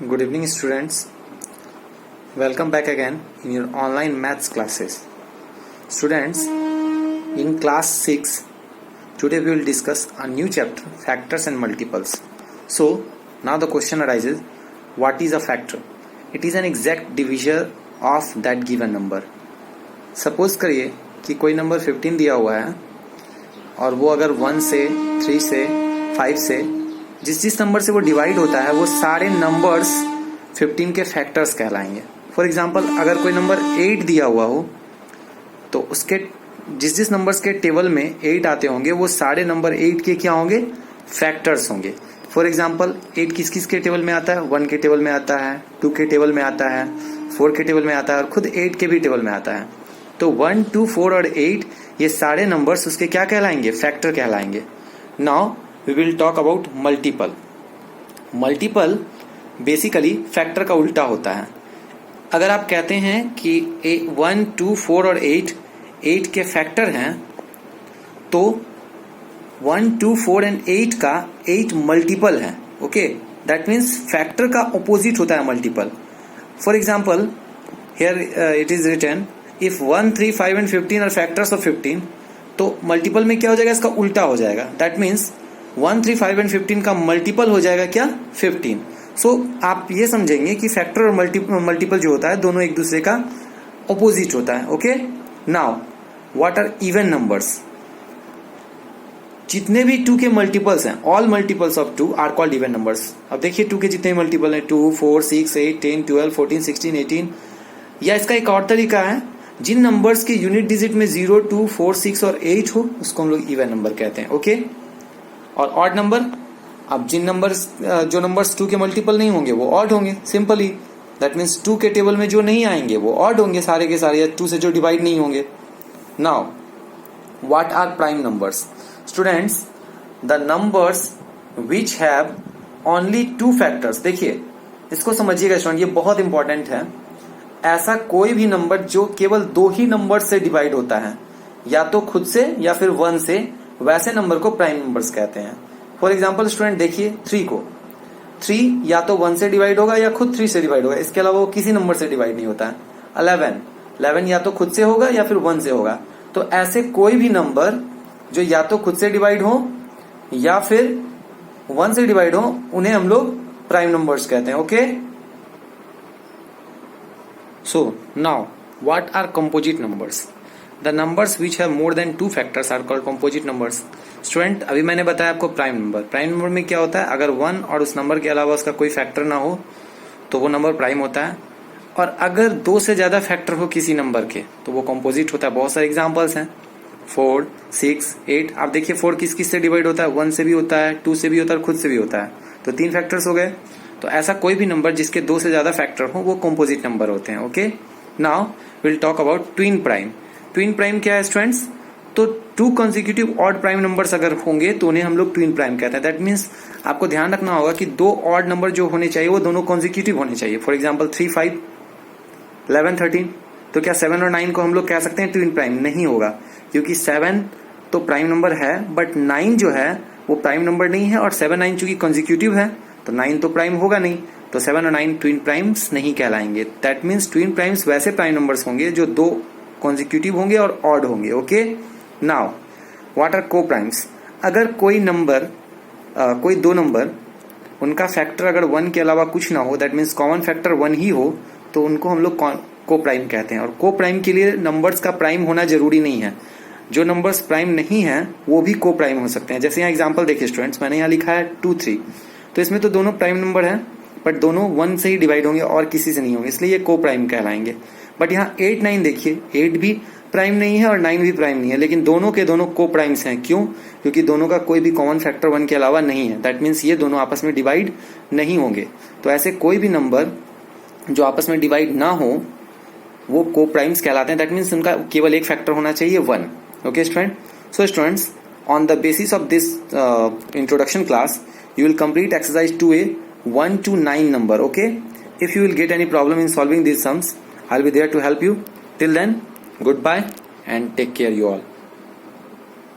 Good evening, students. Welcome back again in your online maths classes. Students, in class 6, today we will discuss a new chapter, factors and multiples. So, now the question arises, what is a factor? It is an exact divisor of that given number. Suppose करिए कि कोई number 15 दिया हुआ है और वो अगर 1 से 3 से 5 से जिस नंबर से वो डिवाइड होता है वो सारे नंबर्स 15 के फैक्टर्स कहलाएंगे. फॉर एग्जांपल अगर कोई नंबर 8 दिया हुआ हो तो उसके जिस नंबर्स के टेबल में 8 आते होंगे वो सारे नंबर 8 के क्या होंगे, फैक्टर्स होंगे. फॉर एग्जांपल 8 किस किस के टेबल में आता है, 1 के टेबल में आता है, 2 के टेबल में आता है, 4 के टेबल में आता है और खुद 8 के भी टेबल में आता है. तो 1, 2, 4 और 8 ये सारे नंबर्स उसके क्या कहलाएंगे, फैक्टर कहलाएंगे. Now we will talk about multiple. Multiple basically factor का उल्टा होता है. अगर आप कहते हैं कि 1, 2, 4 और 8 के फैक्टर हैं तो 1, 2, 4 एंड 8 का 8 मल्टीपल है. ओके, दैट मीन्स फैक्टर का ऑपोजिट होता है multiple. For example here it is written if 1, 3, 5 and 15 are factors of 15, तो मल्टीपल में क्या हो जाएगा, इसका उल्टा हो जाएगा. दैट मीन्स 1, 3, 5 एंड 15 का मल्टीपल हो जाएगा क्या, 15. सो आप ये समझेंगे कि फैक्टर और मल्टीपल जो होता है दोनों एक दूसरे का ऑपोजिट होता है. Okay, now what are even numbers. जितने भी 2 के मल्टीपल्स हैं, all multiples of 2 are called even numbers. अब देखिए 2 के जितने मल्टीपल हैं, 2, 4, 6, 8, 10, 12, 14, 16, 18. या इसका एक और तरीका है, जिन नंबर्स के यूनिट डिजिट में 0, 2, 4, 6 और 8 हो उसको हम लोग इवन नंबर कहते हैं. ओके, और ऑड नंबर, अब जिन नंबर्स जो नंबर्स 2 के मल्टीपल नहीं होंगे वो ऑड होंगे. सिंपली दैट मीन्स 2 के टेबल में जो नहीं आएंगे वो ऑड होंगे सारे के सारे, या 2 से जो डिवाइड नहीं होंगे. Now what are prime numbers. Students, the numbers which have only 2 factors. देखिए इसको समझिएगा स्टूडेंट, ये बहुत इंपॉर्टेंट है. ऐसा कोई भी नंबर जो केवल 2 ही नंबर से डिवाइड होता है, या तो खुद से या फिर 1 से, वैसे नंबर को प्राइम नंबर्स कहते हैं. फॉर एग्जाम्पल स्टूडेंट देखिए 3 या तो 1 से डिवाइड होगा या खुद 3 से डिवाइड होगा, इसके अलावा वो किसी नंबर से डिवाइड नहीं होता है. 11 या तो खुद से होगा या फिर 1 से होगा. तो ऐसे कोई भी नंबर जो या तो खुद से डिवाइड हो या फिर 1 से डिवाइड हो उन्हें हम लोग प्राइम नंबर्स कहते हैं. Okay, so now what are composite numbers. The numbers which have more than 2 factors are called composite numbers. Student अभी मैंने बताया आपको प्राइम नंबर में क्या होता है, अगर 1 और उस नंबर के अलावा उसका कोई फैक्टर ना हो तो वो नंबर प्राइम होता है. और अगर 2 से ज्यादा फैक्टर हो किसी नंबर के तो वो कंपोजिट होता है. बहुत सारे एग्जांपल्स हैं, 4, 6, 8. आप देखिए 4 किस किस से डिवाइड होता है, 1 से भी होता है, 2 से भी होता है और खुद से भी होता है. तो 3 फैक्टर्स हो गए. तो ऐसा कोई भी नंबर जिसके 2 से ज्यादा फैक्टर हो वो कंपोजिट नंबर होते हैं. Okay, now will talk about twin prime. Twin prime क्या है स्टूडेंट्स, तो 2 कंसेक्यूटिव ऑड प्राइम नंबर्स अगर होंगे तो उन्हें हम लोग ट्विन प्राइम कहते हैं. दैट मीन्स आपको ध्यान रखना होगा कि 2 ऑड नंबर जो होने चाहिए वो दोनों कंसेक्यूटिव होने चाहिए. For example 3, 5, 11, 13. तो क्या 7 और 9 को हम लोग कह सकते हैं ट्विन प्राइम? नहीं होगा, क्योंकि 7 तो प्राइम नंबर है बट 9 जो है वो प्राइम नंबर नहीं है, और 7, 9 चूंकि कंसेक्यूटिव है तो 9 तो प्राइम होगा नहीं, तो 7 और 9 ट्विन प्राइम्स नहीं कहलाएंगे. दैट मीन्स ट्विन प्राइम्स वैसे प्राइम नंबर्स होंगे जो 2 कॉन्जिक्यूटिव होंगे और ऑड होंगे. ओके, नाउ व्हाट आर को प्राइम्स. अगर कोई नंबर कोई 2 नंबर उनका फैक्टर अगर 1 के अलावा कुछ ना हो, दैट मीन्स कॉमन फैक्टर 1 ही हो, तो उनको हम लोग को प्राइम कहते हैं. और को प्राइम के लिए नंबर्स का प्राइम होना जरूरी नहीं है. जो नंबर्स प्राइम नहीं है वो भी को प्राइम हो सकते हैं. जैसे यहाँ एग्जाम्पल देखिए स्टूडेंट्स, मैंने यहाँ लिखा है 2, 3. तो इसमें तो दोनों प्राइम नंबर है बट दोनों 1 से ही डिवाइड होंगे और किसी से नहीं होंगे, इसलिए ये को प्राइम कहलाएंगे. बट यहाँ 8, 9 देखिए, 8 भी प्राइम नहीं है और 9 भी प्राइम नहीं है, लेकिन दोनों के दोनों को प्राइम्स हैं. क्यों? क्योंकि दोनों का कोई भी कॉमन फैक्टर 1 के अलावा नहीं है. दैट मीन्स ये दोनों आपस में डिवाइड नहीं होंगे. तो ऐसे कोई भी नंबर जो आपस में डिवाइड ना हो वो को प्राइम्स कहलाते हैं. दैट मीन्स उनका केवल एक फैक्टर होना चाहिए 1. Okay student, so students on the basis of this introduction class you will complete exercise 2a 1 to 9 number. Okay, if you will get any problem in solving these sums I'll be there to help you. Till then, goodbye and take care you all.